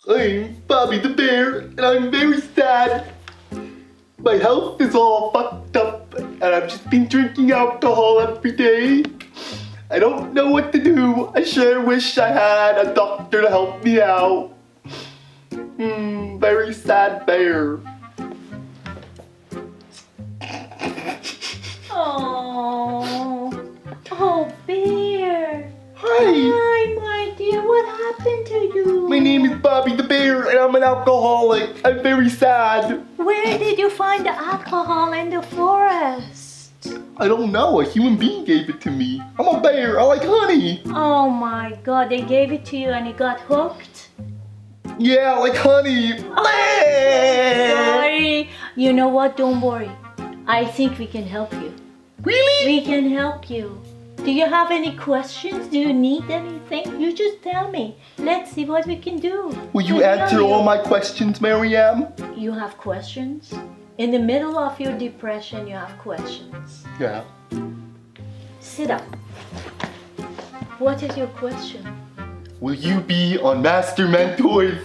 I'm Bobby the Bear, and I'm very sad. My health is all fucked up, and I've just been drinking alcohol every day. I don't know what to do. I sure wish I had a doctor to help me out. Very sad bear. Oh, Bear. Hi. Hi, my dear. What happened to you? My name is Bobby the Bear, and I'm an alcoholic. I'm very sad. Where did you find the alcohol in the forest? I don't know. A human being gave it to me. I'm a bear. I like honey. Oh my God, they gave it to you and you got hooked? Yeah, I like honey. Sorry. You know what? Don't worry. I think we can help you. Really? We can help you. Do you have any questions? Do you need anything? You just tell me. Let's see what we can do. Will you To answer help all my questions, Mariam? You have questions? In the middle of your depression, you have questions. Yeah. Sit up. What is your question? Will you be on Master Mentors?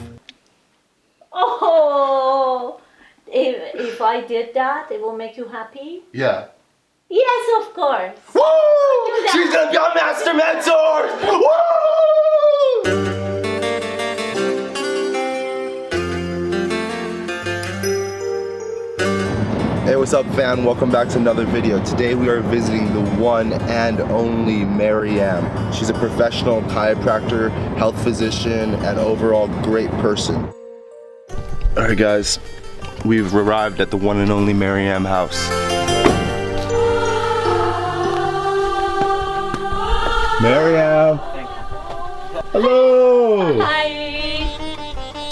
Oh, if I did that, it will make you happy? Yeah. Yes, of course. Woo! that. She's gonna be on Master Mentors! Woo! Hey, what's up, fam? Welcome back to another video. Today we are visiting the one and only Mariam. She's a professional chiropractor, health physician, and overall great person. Alright guys, we've arrived at the one and only Mariam house. Mariam! Hello! Hi.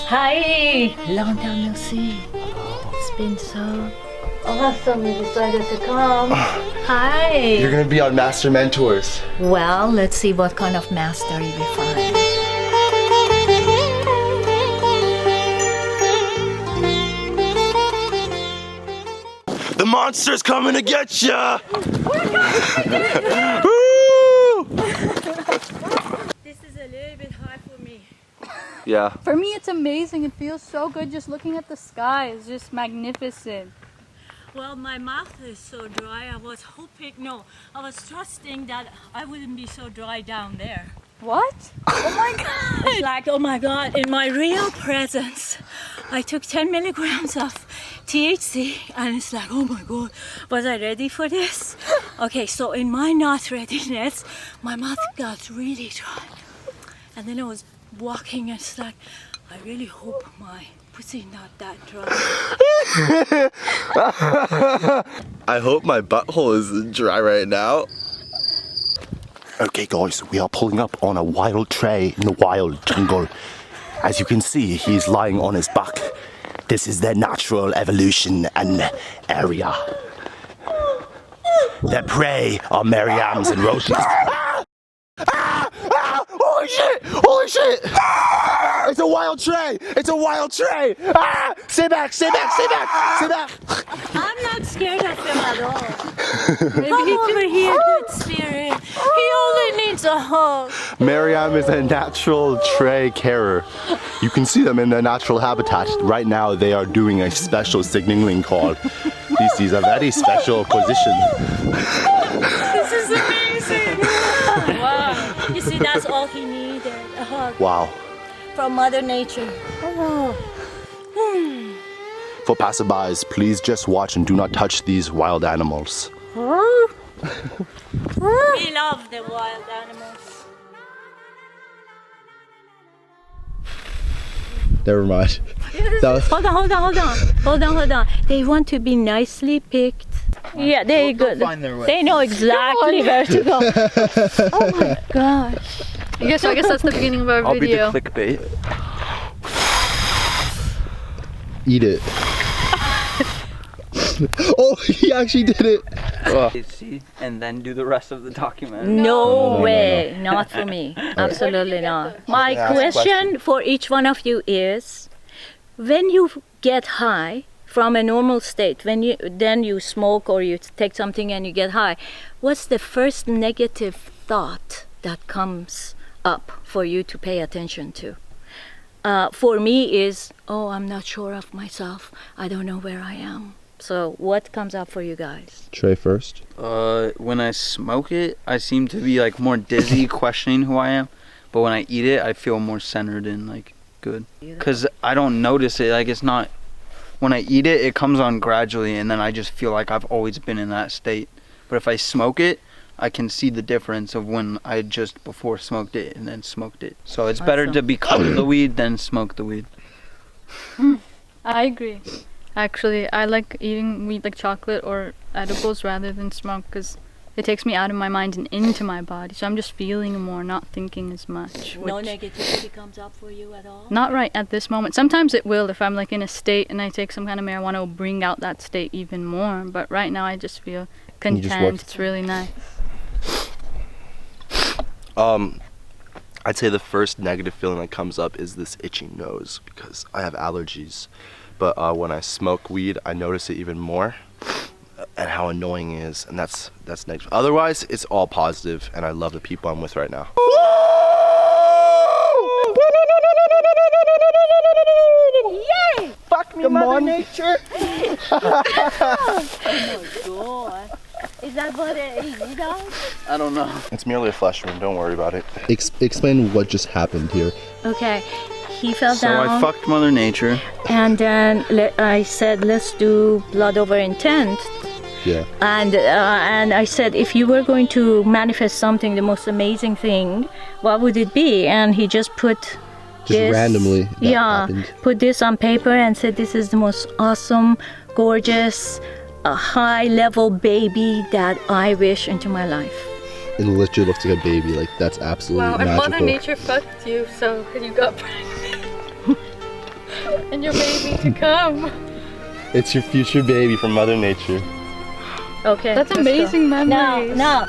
Hi. Long time no see. It's been so awesome you decided to come. Hi. You're gonna be on Master Mentors. Well, let's see what kind of master we find. The monster's coming to get ya! This is a little bit hard for me. Yeah. For me, it's amazing. It feels so good just looking at the sky. It's just magnificent. Well, my mouth is so dry. I was trusting that I wouldn't be so dry down there. What? Oh my God! It's like, oh my God, in my real presence, I took 10 milligrams of THC and it's like, oh my God, was I ready for this? Okay, so in my not readiness, my mouth got really dry. And then I was walking and it's like, I really hope my pussy not that dry. I hope my butthole is dry right now. Okay guys, we are pulling up on a wild tray in the wild jungle. As you can see, he's lying on his back. This is their natural evolution and area. Their prey are Mariams and roaches. Holy shit! Holy shit! It's a wild tray! It's a wild tray! Stay back! Stay back! Stay back! Stay back! I'm not scared of him at all. Come over here, good spirit. He only needs a hug. Mariam is a natural tray carer. You can see them in their natural habitat. Right now they are doing a special signaling call. This is a very special position. This is amazing. Wow. You see, that's all he needed, a hug Wow. from Mother Nature. Oh. For passerbys, please just watch and do not touch these wild animals. We love the wild animals. Never mind. Hold on. They want to be nicely picked. Yeah, they're good. They know exactly where to go. Oh my gosh. I guess that's the beginning of our video. Be the clickbait. Eat it. Oh, he actually did it. See, and then do the rest of the document. No way, not for me. Absolutely not. My question for each one of you is, when you get high from a normal state, when you smoke or you take something and you get high, what's the first negative thought that comes up for you to pay attention to? for me is, oh, I'm not sure of myself. I don't know where I am. So what comes up for you guys? Trey first. When I smoke it, I seem to be like more dizzy, questioning who I am. But when I eat it, I feel more centered and like good. Cause I don't notice it. Like it's not. When I eat it, it comes on gradually, and then I just feel like I've always been in that state. But if I smoke it, I can see the difference of when I just before smoked it and then smoked it. So it's better to become the weed than smoke the weed. I agree. Actually, I like eating weed like chocolate or edibles rather than smoke because it takes me out of my mind and into my body. So I'm just feeling more, not thinking as much. No which- negativity comes up for you at all? Not right at this moment. Sometimes it will. If I'm like in a state and I take some kind of marijuana, it will bring out that state even more. But right now I just feel You just content. work- It's really nice. I'd say the first negative feeling that comes up is this itching nose because I have allergies. But when I smoke weed, I notice it even more and how annoying it is, and that's negative. Otherwise, it's all positive, and I love the people I'm with right now. Yay! Fuck me, Mother Nature! God. Is that what it is? I don't know. It's merely a flesh wound, don't worry about it. Explain what just happened here. Okay. He fell So down. I fucked Mother Nature. And then I said, let's do blood over intent. Yeah. And I said, if you were going to manifest something, the most amazing thing, what would it be? And he just put this, randomly that happened. put this on paper and said, this is the most awesome, gorgeous, high-level baby that I wish into my life. It literally looks like a baby. Like, that's absolutely Wow, and magical. Mother Nature fucked you, so you got pregnant. And your baby to come. It's your future baby from Mother Nature. Okay. That's let's amazing go. memories. Now.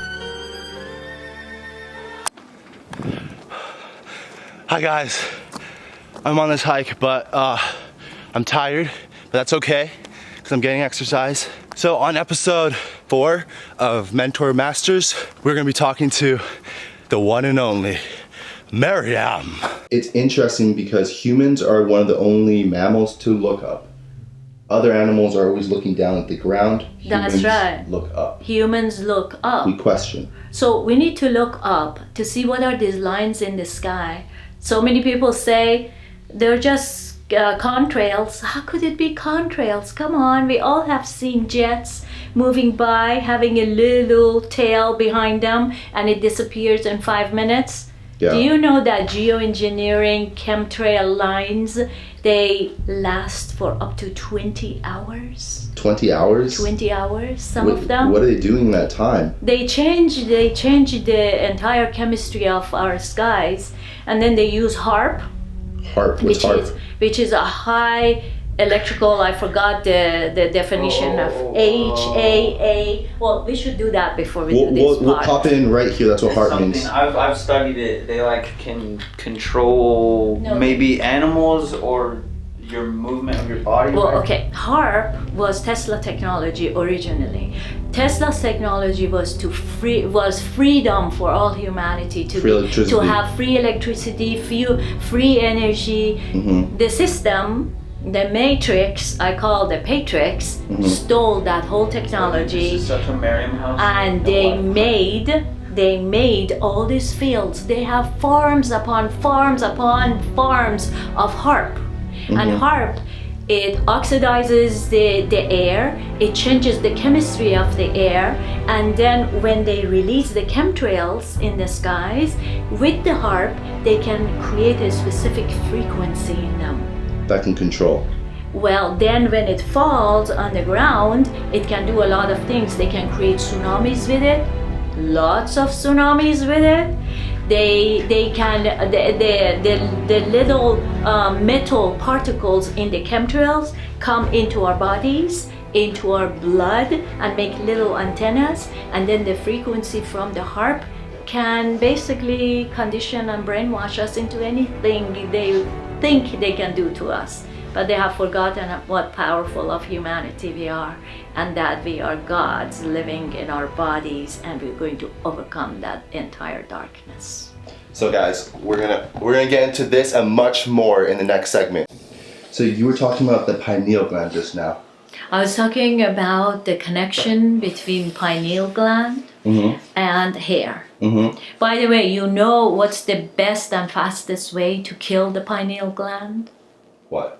Hi guys, I'm on this hike, but I'm tired, but that's okay, because I'm getting exercise. So on episode 4 of Mentor Masters, we're gonna be talking to the one and only Maryam. It's interesting because humans are one of the only mammals to look up. Other animals are always looking down at the ground. That's Humans right. look up. Humans look up. We question. So we need to look up to see what are these lines in the sky. So many people say they're just contrails. How could it be contrails? Come on, we all have seen jets moving by, having a little tail behind them, and it disappears in 5 minutes. Yeah. Do you know that geoengineering chemtrail lines, they last for up to 20 hours? 20 hours? 20 hours, some of them. What are they doing in that time? They change the entire chemistry of our skies, and then they use HARP, HARP, what's HARP? which is a high electrical, I forgot the definition of HAA. Well, we should do that before we do this We'll part. pop in right here, that's what HARP means. I've studied it. They like can control No. maybe animals or your movement of your body. Well, right? okay, HARP was Tesla technology originally. Tesla's technology was freedom for all humanity to Free electricity. to have free electricity, free energy. Mm-hmm. The system, the matrix, I call the Patrix, stole that whole This technology, is such a Merriam house. and they made all these fields. They have farms upon farms upon farms of HARP. And HARP, it oxidizes the air, it changes the chemistry of the air, and then when they release the chemtrails in the skies, with the HARP, they can create a specific frequency in them. That can control. Well, then when it falls on the ground, it can do a lot of things. They can create tsunamis with it, lots of tsunamis with it. They can the little metal particles in the chemtrails come into our bodies, into our blood, and make little antennas, and then the frequency from the HARP can basically condition and brainwash us into anything they think they can do to us. But they have forgotten what powerful of humanity we are, and that we are gods living in our bodies, and we're going to overcome that entire darkness. So guys, we're gonna get into this and much more in the next segment. So you were talking about the pineal gland just now. I was talking about the connection between pineal gland and hair. By the way, you know what's the best and fastest way to kill the pineal gland? What?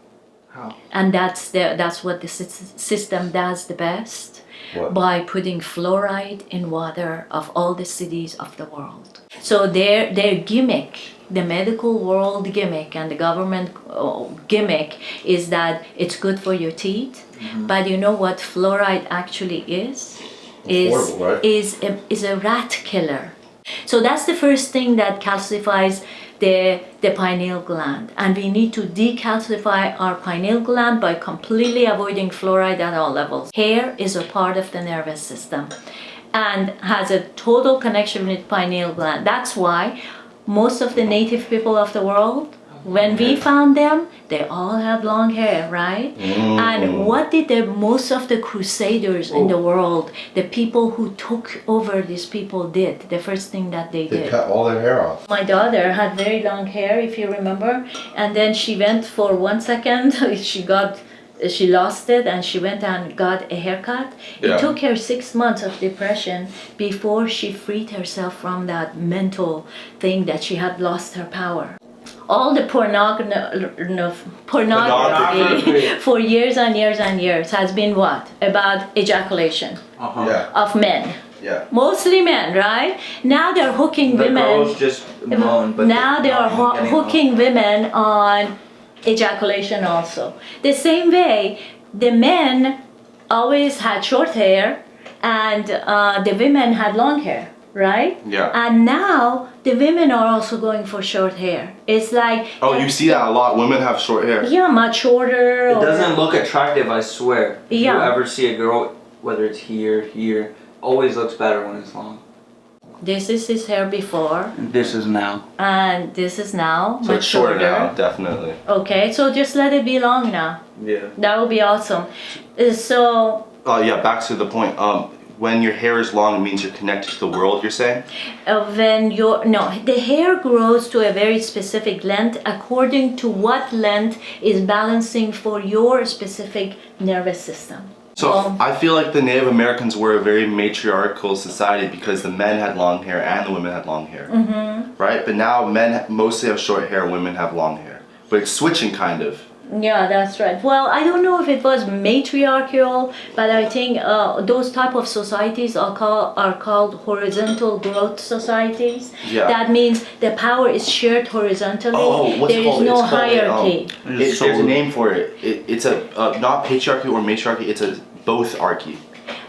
How? And that's what the system does the best. What? By putting fluoride in water of all the cities of the world. So their gimmick, the medical world gimmick and the government gimmick is that it's good for your teeth. But you know what fluoride actually is? Horrible, right? Is a rat killer. So that's the first thing that calcifies the pineal gland, and we need to decalcify our pineal gland by completely avoiding fluoride at all levels. Hair is a part of the nervous system and has a total connection with pineal gland. That's why most of the native people of the world, when we found them, they all had long hair, right? And what did most of the crusaders in the world, the people who took over these people did? The first thing that they They did. cut all their hair off. My daughter had very long hair, if you remember, and then she went for 1 second, she lost it, and she went and got a haircut. Yeah. It took her 6 months of depression before she freed herself from that mental thing that she had lost her power. All the pornography for years and years and years has been what? About ejaculation Yeah. of men. Yeah. Mostly men, right? Now they're hooking The women. girls just moan, but Now they are getting hooking women on ejaculation also. The same way, the men always had short hair and the women had long hair, right? Yeah. And now the women are also going for short hair. It's like, Oh, you see that a lot. Women have short hair. yeah, much shorter. It or- doesn't look attractive, I swear. If Yeah. you ever see a girl, whether it's here, always looks better when it's long. This is his hair before, This is now. and this is now So much it's shorter shorter. now, definitely. Okay, so just let it be long now. Yeah. That would be awesome. So Yeah, back to the point. When your hair is long, it means you're connected to the world, you're saying? the hair grows to a very specific length according to what length is balancing for your specific nervous system. So I feel like the Native Americans were a very matriarchal society because the men had long hair and the women had long hair. Right? But now men mostly have short hair, women have long hair. But it's switching kind of. Yeah, that's right. Well, I don't know if it was matriarchal, but I think those type of societies are called horizontal growth societies. Yeah. That means the power is shared horizontally. Oh, what's There it is called? no It's called, hierarchy. There's a name for it. It's a not patriarchy or matriarchy. It's a both-archy.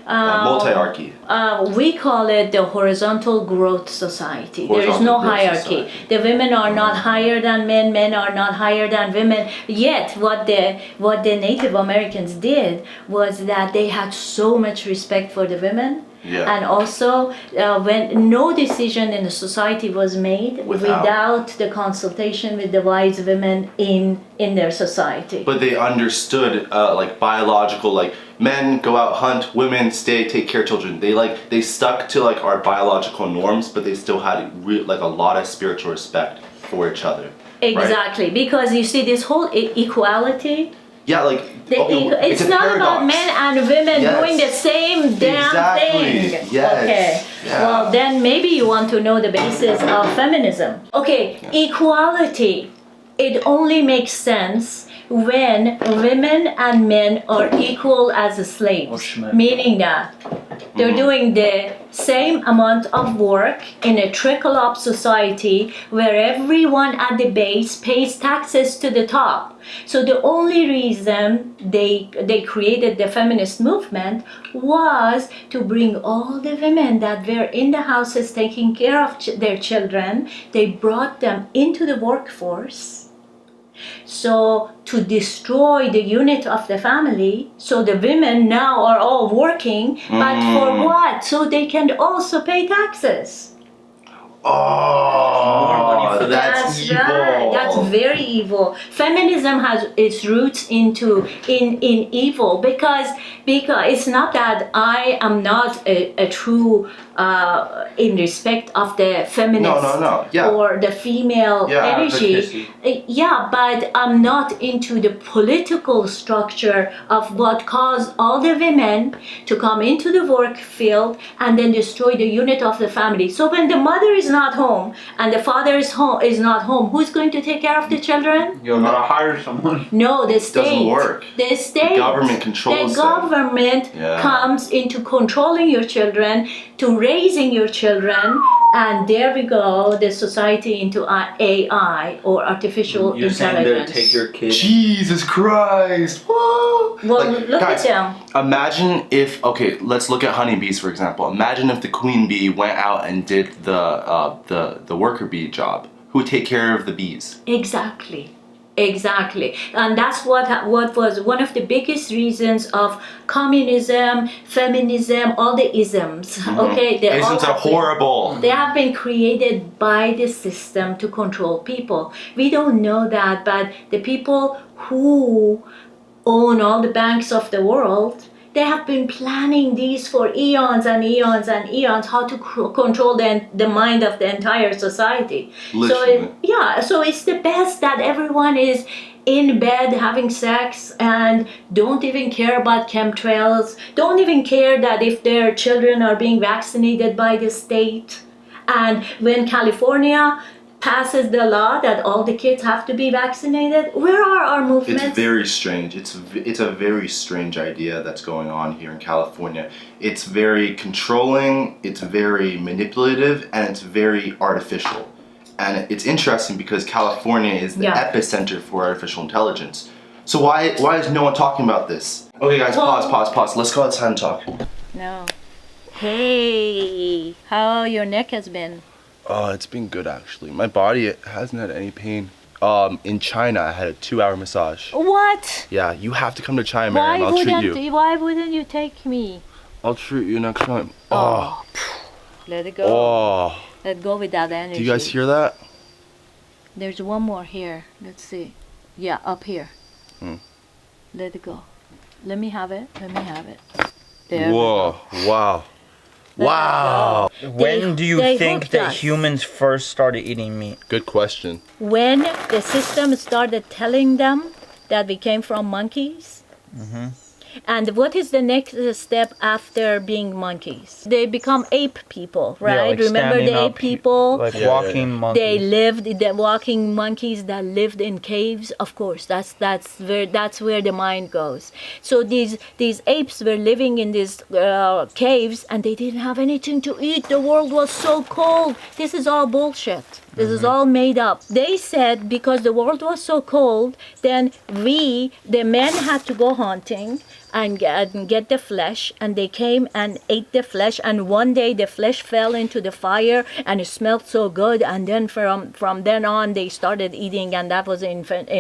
Multi-archy. We call it the horizontal growth society. There is no Horizontal growth hierarchy. society. The women are not higher than men, men are not higher than women. Yet what the Native Americans did was that they had so much respect for the women. Yeah. And also, when no decision in the society was made without the consultation with the wise women in their society. But they understood like biological, like men go out hunt, women stay take care of children. They stuck to like our biological norms, but they still had like a lot of spiritual respect for each other. Right? Exactly, because you see this whole equality. Yeah, like It's a not paradox. about men and women Yes. doing the same damn Exactly. thing. Yes. Okay. Yeah. Well, then maybe you want to know the basis of feminism. Okay, equality. It only makes sense when women and men are equal as slaves, meaning that they're doing the same amount of work in a trickle-up society where everyone at the base pays taxes to the top. So the only reason they created the feminist movement was to bring all the women that were in the houses taking care of their children, they brought them into the workforce. So to destroy the unit of the family, so the women now are all working, but for what? So they can also pay taxes. Oh, money for that's evil. right. That's very evil. Feminism has its roots in evil because it's not that I am not a true in respect of the feminist No. Yeah. or the female Yeah, energy. advocacy. Yeah, but I'm not into the political structure of what caused all the women to come into the work field and then destroy the unit of the family. So when the mother is not home and the father is not home, who's going to take care of the children? You gotta hire someone. No, the state. Doesn't work. The state. The government controls The government Yeah. comes into controlling your children, to raising your children, and there we go, the society into AI or artificial You're saying they'll intelligence. take your kid. Jesus Christ. Whoa. Well, Like, look guys, at them. Imagine if, okay, let's look at honeybees for example. Imagine if the queen bee went out and did the worker bee job. Who would take care of the bees? Exactly, and that's what was one of the biggest reasons of communism, feminism, all the isms. Okay, they all Isms are have been- horrible. They have been created by the system to control people. We don't know that, but the people who own all the banks of the world, they have been planning these for eons and eons and eons, how to control the mind of the entire society. Literally. So it's the best that everyone is in bed having sex and don't even care about chemtrails, don't even care that if their children are being vaccinated by the state. And when California passes the law that all the kids have to be vaccinated, where are our movements? It's very strange. It's a very strange idea that's going on here in California. It's very controlling, it's very manipulative, and it's very artificial. And it's interesting because California is the Yeah. epicenter for artificial intelligence. So why is no one talking about this? Okay guys, Well- pause. Let's go outside and talk. No. Hey, how your neck has been? Oh, it's been good actually. My body hasn't had any pain. In China, I had a 2-hour massage. What? Yeah, you have to come to China, Miriam. I'll treat you. Why wouldn't you take me? I'll treat you next time. Oh, Let it go. oh. Let go with that energy. Do you guys hear that? There's one more here. Let's see. Yeah, up here. Let it go. Let me have it. There. we Whoa! Wow! Let Wow! When do you they think hooked that us. humans first started eating meat? Good question. When the system started telling them that we came from monkeys, and what is the next step after being monkeys? They become ape people, right? Yeah, like Remember standing the ape up, people? like Yeah, walking yeah. monkeys. They lived, the walking monkeys that lived in caves. Of course, that's where the mind goes. So these apes were living in these caves, and they didn't have anything to eat. The world was so cold. This is all bullshit. This is all made up. They said because the world was so cold, then the men had to go hunting and get the flesh, and they came and ate the flesh, and one day the flesh fell into the fire and it smelled so good, and then from then on they started eating, and that was the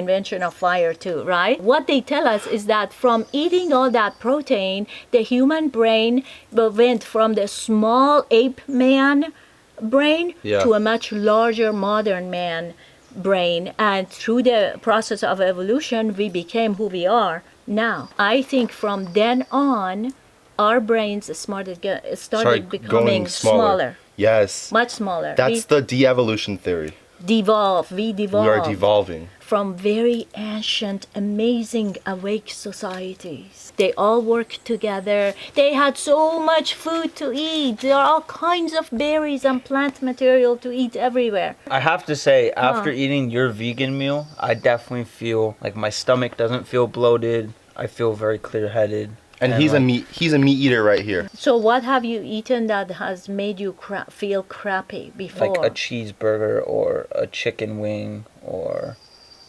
invention of fire too, right? What they tell us is that from eating all that protein, the human brain went from the small ape man brain Yeah. to a much larger modern man brain, and through the process of evolution we became who we are now. I think from then on our brains started becoming smaller, Yes. much smaller. That's the de-evolution theory. We devolved We are devolving. from very ancient, amazing, awake societies. They all worked together. They had so much food to eat. There are all kinds of berries and plant material to eat everywhere. I have to say, after eating your vegan meal, I definitely feel like my stomach doesn't feel bloated. I feel very clear-headed. And he's a meat eater right here. So what have you eaten that has made you feel crappy before? like a cheeseburger or a chicken wing or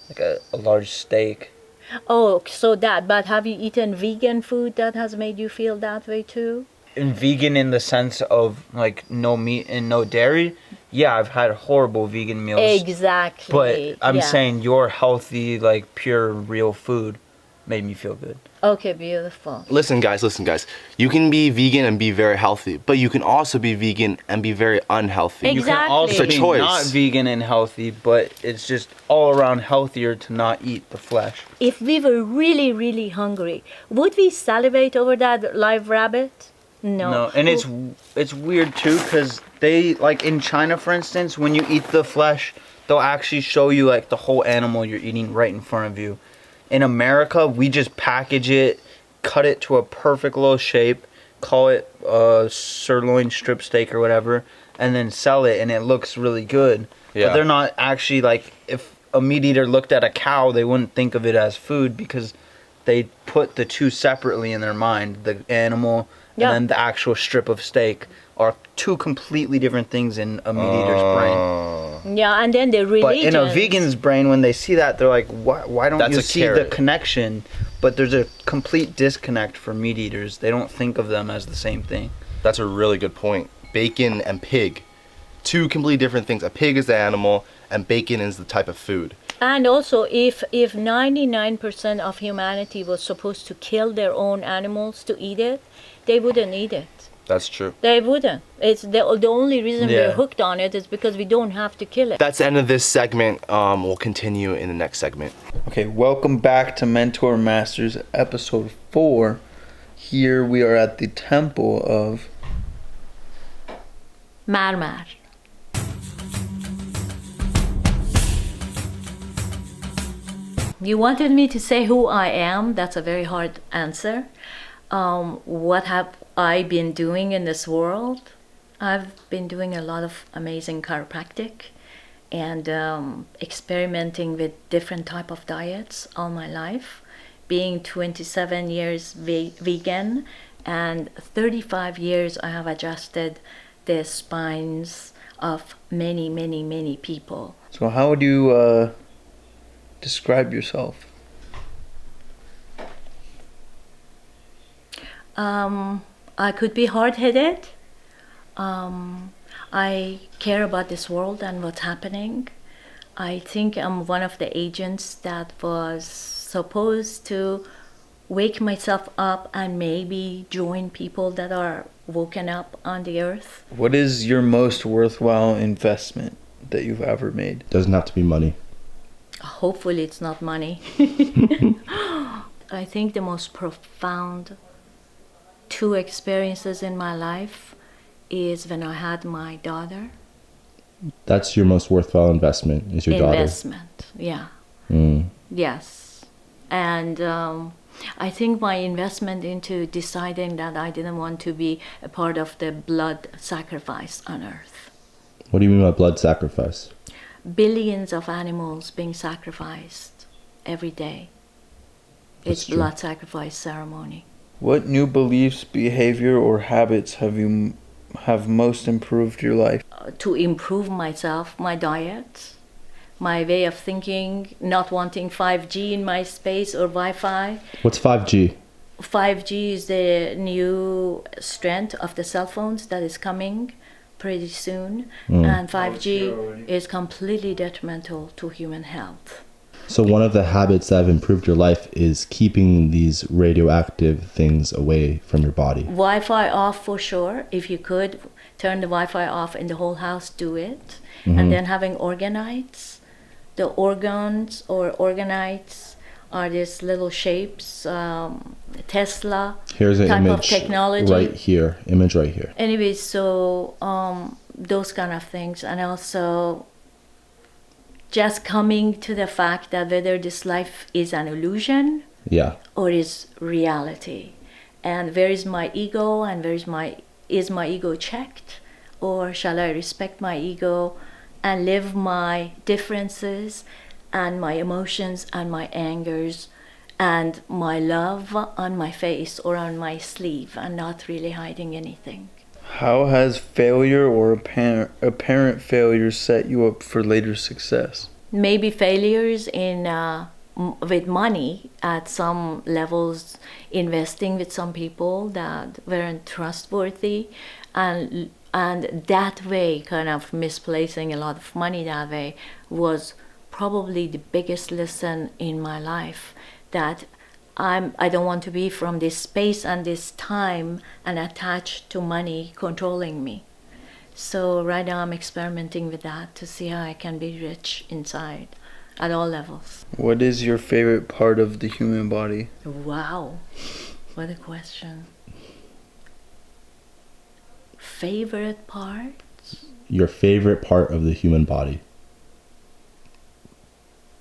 like a large steak. Oh, so that. But have you eaten vegan food that has made you feel that way too? And vegan in the sense of like no meat and no dairy. Yeah, I've had horrible vegan meals. Exactly. But I'm yeah. saying your healthy, like pure, real food. made me feel good. Okay, beautiful. Listen guys, you can be vegan and be very healthy, but you can also be vegan and be very unhealthy. Exactly. You can also It's a be choice. not vegan and healthy, but it's just all around healthier to not eat the flesh. If we were really, really hungry, would we salivate over that live rabbit? No. No, and it's weird too, because they, like in China for instance, when you eat the flesh, they'll actually show you like the whole animal you're eating right in front of you. In America, we just package it, cut it to a perfect little shape, call it sirloin strip steak or whatever, and then sell it, and it looks really good. Yeah. But they're not actually, like, if a meat eater looked at a cow, they wouldn't think of it as food because they put the two separately in their mind. The animal Yeah. and then the actual strip of steak are two completely different things in a meat eater's brain. Yeah, and then the religion. But in a vegan's brain, when they see that, they're like, why don't That's you a see carrot. the connection? But there's a complete disconnect for meat eaters. They don't think of them as the same thing. That's a really good point. Bacon and pig, two completely different things. A pig is the animal, and bacon is the type of food. And also, if 99% of humanity was supposed to kill their own animals to eat it, they wouldn't eat it. That's true. They wouldn't. It's the only reason we're Yeah. hooked on it is because we don't have to kill it. That's the end of this segment. We'll continue in the next segment. Okay, welcome back to Mentor Masters, episode 4. Here we are at the temple of Marmar. You wanted me to say who I am. That's a very hard answer. What have I been doing in this world? I've been doing a lot of amazing chiropractic and experimenting with different type of diets all my life. Being 27 years vegan and 35 years I have adjusted the spines of many, many, many people. So how would you describe yourself? I could be hard-headed. I care about this world and what's happening. I think I'm one of the agents that was supposed to wake myself up and maybe join people that are woken up on the earth. What is your most worthwhile investment that you've ever made? Doesn't have to be money. Hopefully it's not money. I think the most profound 2 experiences in my life is when I had my daughter. That's your most worthwhile investment, is your Investment, yeah. daughter. Yes. And I think my investment into deciding that I didn't want to be a part of the blood sacrifice on earth. What do you mean by blood sacrifice? Billions of animals being sacrificed every day. That's It's true. blood sacrifice ceremony. What new beliefs, behavior, or habits have most improved your life? To improve myself, my diet, my way of thinking, not wanting 5G in my space or Wi-Fi. What's 5G? 5G is the new strength of the cell phones that is coming pretty soon, and 5G is completely detrimental to human health. So one of the habits that have improved your life is keeping these radioactive things away from your body. Wi-Fi off for sure. If you could turn the Wi-Fi off in the whole house, do it. And then having orgonites. The organs or organites are these little shapes, Tesla Here's an type of image technology. right here. Image right here. Anyways, so those kind of things, and also just coming to the fact that whether this life is an illusion Yeah. or is reality, and where is my ego, and is my ego checked, or shall I respect my ego and live my differences and my emotions and my angers and my love on my face or on my sleeve and not really hiding anything. How has failure or apparent failure set you up for later success? Maybe failures in with money at some levels, investing with some people that weren't trustworthy, and that way kind of misplacing a lot of money that way was probably the biggest lesson in my life, that I don't want to be from this space and this time and attached to money controlling me. So right now I'm experimenting with that to see how I can be rich inside at all levels. What is your favorite part of the human body? Wow, what a question. Favorite part? Your favorite part of the human body?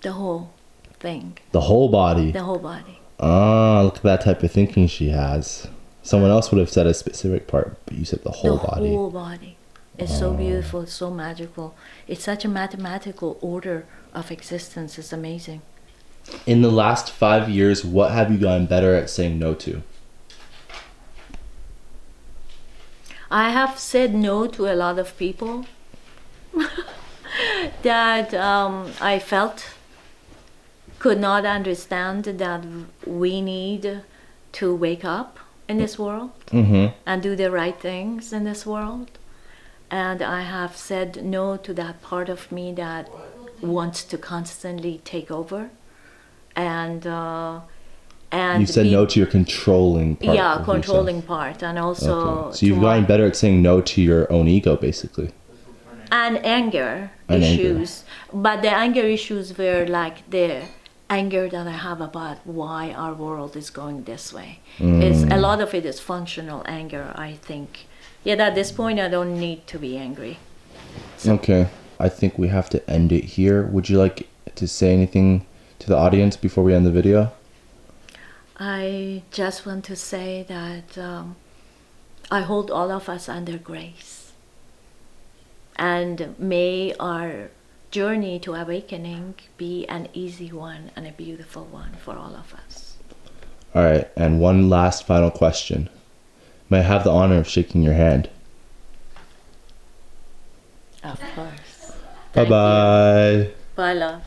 The whole thing. The whole body. The whole body. Ah, look at that type of thinking she has. Someone else would have said a specific part, but you said the whole body. The whole body. It's so beautiful, it's so magical. It's such a mathematical order of existence. It's amazing. In the last 5 years, what have you gotten better at saying no to? I have said no to a lot of people that I felt could not understand that we need to wake up in this world and do the right things in this world. And I have said no to that part of me that wants to constantly take over. And You said no to your controlling part. Yeah, of controlling yourself. part, and also Okay. So you've gotten better at saying no to your own ego, basically. and anger And issues. But the anger issues were like the anger that I have about why our world is going this way. Is a lot of it is functional anger, I think. Yet at this point, I don't need to be angry. Okay. I think we have to end it here. Would you like to say anything to the audience before we end the video? I just want to say that I hold all of us under grace. And may our journey to awakening be an easy one and a beautiful one for all of us. All right. And one last final question. May I have the honor of shaking your hand? Of course. Bye-bye. Bye, love.